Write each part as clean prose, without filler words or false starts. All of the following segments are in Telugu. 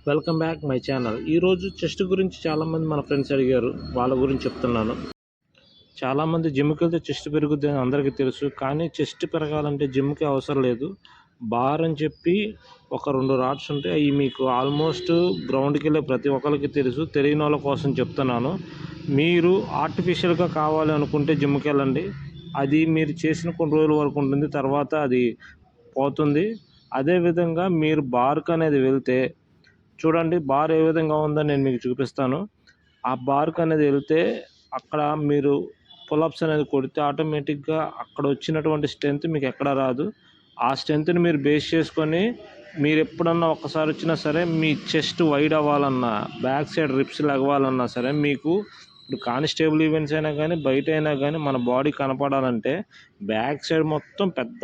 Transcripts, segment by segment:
Welcome back my channel. ఈరోజు చెస్ట్ గురించి చాలామంది మన ఫ్రెండ్స్ అడిగారు, వాళ్ళ గురించి చెప్తున్నాను. చాలామంది జిమ్కి వెళ్తే చెస్ట్ పెరుగుద్ది అని అందరికీ తెలుసు, కానీ చెస్ట్ పెరగాలంటే జిమ్కి అవసరం లేదు. బార్ అని చెప్పి ఒక 2 రాడ్స్ ఉంటాయి. అవి మీకు ఆల్మోస్ట్ గ్రౌండ్కి వెళ్ళే ప్రతి ఒక్కరికి తెలుసు. తెలియని వాళ్ళ కోసం చెప్తున్నాను. మీరు ఆర్టిఫిషియల్గా కావాలి అనుకుంటే జిమ్కి వెళ్ళండి. అది మీరు చేసిన కొన్ని రోజుల వరకు ఉంటుంది, తర్వాత అది పోతుంది. అదేవిధంగా మీరు బార్క్ అనేది వెళ్తే చూడండి, బార్ ఏ విధంగా ఉందో నేను మీకు చూపిస్తాను. ఆ బార్క్ అనేది వెళ్తే అక్కడ మీరు పులప్స్ అనేది కొడితే ఆటోమేటిక్గా అక్కడ వచ్చినటువంటి స్ట్రెంత్ మీకు ఎక్కడ రాదు. ఆ స్ట్రెంత్ని మీరు బేస్ చేసుకొని మీరు ఎప్పుడన్నా ఒక్కసారి వచ్చినా సరే మీ చెస్ట్ వైడ్ అవ్వాలన్నా, బ్యాక్ సైడ్ రిప్స్ లెగవాలన్నా సరే, మీకు ఇప్పుడు కానిస్టేబుల్ ఈవెంట్స్ అయినా కానీ బయట అయినా కానీ మన బాడీ కనపడాలంటే బ్యాక్ సైడ్ మొత్తం పెద్ద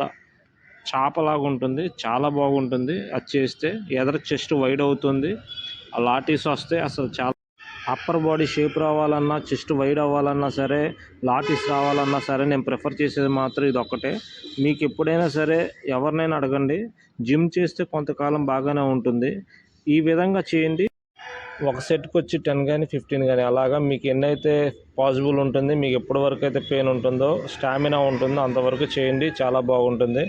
చాపలాగా ఉంటుంది, చాలా బాగుంటుంది. అది చేస్తే ఎదర చెస్ట్ వైడ్ అవుతుంది. ఆ లాటీస్ వస్తే అసలు చాలా అప్పర్ బాడీ షేప్ రావాలన్నా, చెస్ట్ వైడ్ అవ్వాలన్నా సరే, లాటీస్ రావాలన్నా సరే, నేను ప్రిఫర్ చేసేది మాత్రం ఇది ఒక్కటే. మీకు ఎప్పుడైనా సరే ఎవరినైనా అడగండి, జిమ్ చేస్తే కొంతకాలం బాగానే ఉంటుంది. ఈ విధంగా చేయండి. ఒక సెట్కి వచ్చి 10 కానీ 15 కానీ అలాగా మీకు ఎన్నైతే పాసిబుల్ ఉంటుంది, మీకు ఎప్పటి వరకు అయితే పెయిన్ ఉంటుందో, స్టామినా ఉంటుందో అంతవరకు చేయండి, చాలా బాగుంటుంది.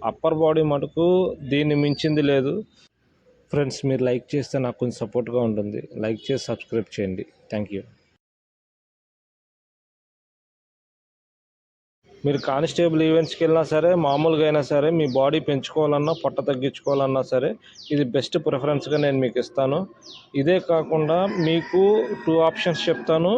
అప్పర్ బాడీ మటుకు దీన్ని మించింది లేదు. ఫ్రెండ్స్, మీరు లైక్ చేస్తే నాకు కొంచెం సపోర్ట్గా ఉంటుంది. లైక్ చేసి సబ్స్క్రైబ్ చేయండి. Thank you. మీరు కానిస్టేబుల్ ఈవెంట్స్కి వెళ్ళినా సరే, మామూలుగా అయినా సరే, మీ బాడీ పెంచుకోవాలన్నా, పొట్ట తగ్గించుకోవాలన్నా సరే, ఇది బెస్ట్ ప్రిఫరెన్స్గా నేను మీకు ఇస్తాను. ఇదే కాకుండా మీకు 2 ఆప్షన్స్ చెప్తాను.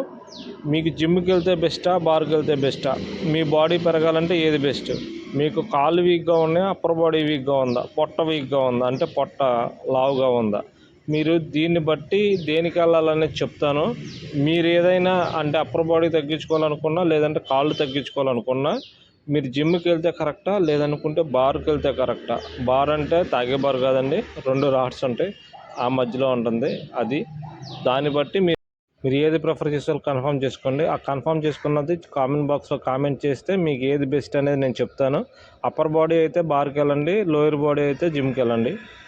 మీకు జిమ్కి వెళ్తే బెస్టా, బార్కి వెళ్తే బెస్టా, మీ బాడీ పెరగాలంటే ఏది బెస్ట్? మీకు కాళ్ళు వీక్గా ఉన్నాయా, అప్పర్ బాడీ వీక్గా ఉందా, పొట్ట వీక్గా ఉందా, అంటే పొట్ట లావుగా ఉందా, మీరు దీన్ని బట్టి దేనికి వెళ్ళాలనేది చెప్తాను. మీరు ఏదైనా అంటే అప్పర్ బాడీ తగ్గించుకోవాలనుకున్నా, లేదంటే కాళ్ళు తగ్గించుకోవాలనుకున్నా, మీరు జిమ్కి వెళ్తే కరెక్టా, లేదనుకుంటే బార్కి వెళ్తే కరెక్టా? బార్ అంటే తాగే బార్ కాదండి, 2 రాడ్స్ ఉంటాయి, ఆ మధ్యలో ఉంటుంది అది. దాన్ని బట్టి మీరు ఏది ప్రిఫర్ చేస్తారో కన్ఫర్మ్ చేసుకోండి. ఆ కన్ఫర్మ్ చేసుకున్నది కామెంట్ బాక్స్లో కామెంట్ చేస్తే మీకు ఏది బెస్ట్ అనేది నేను చెప్తాను. అప్పర్ బాడీ అయితే బార్కి వెళ్ళండి, లోయర్ బాడీ అయితే జిమ్కి వెళ్ళండి.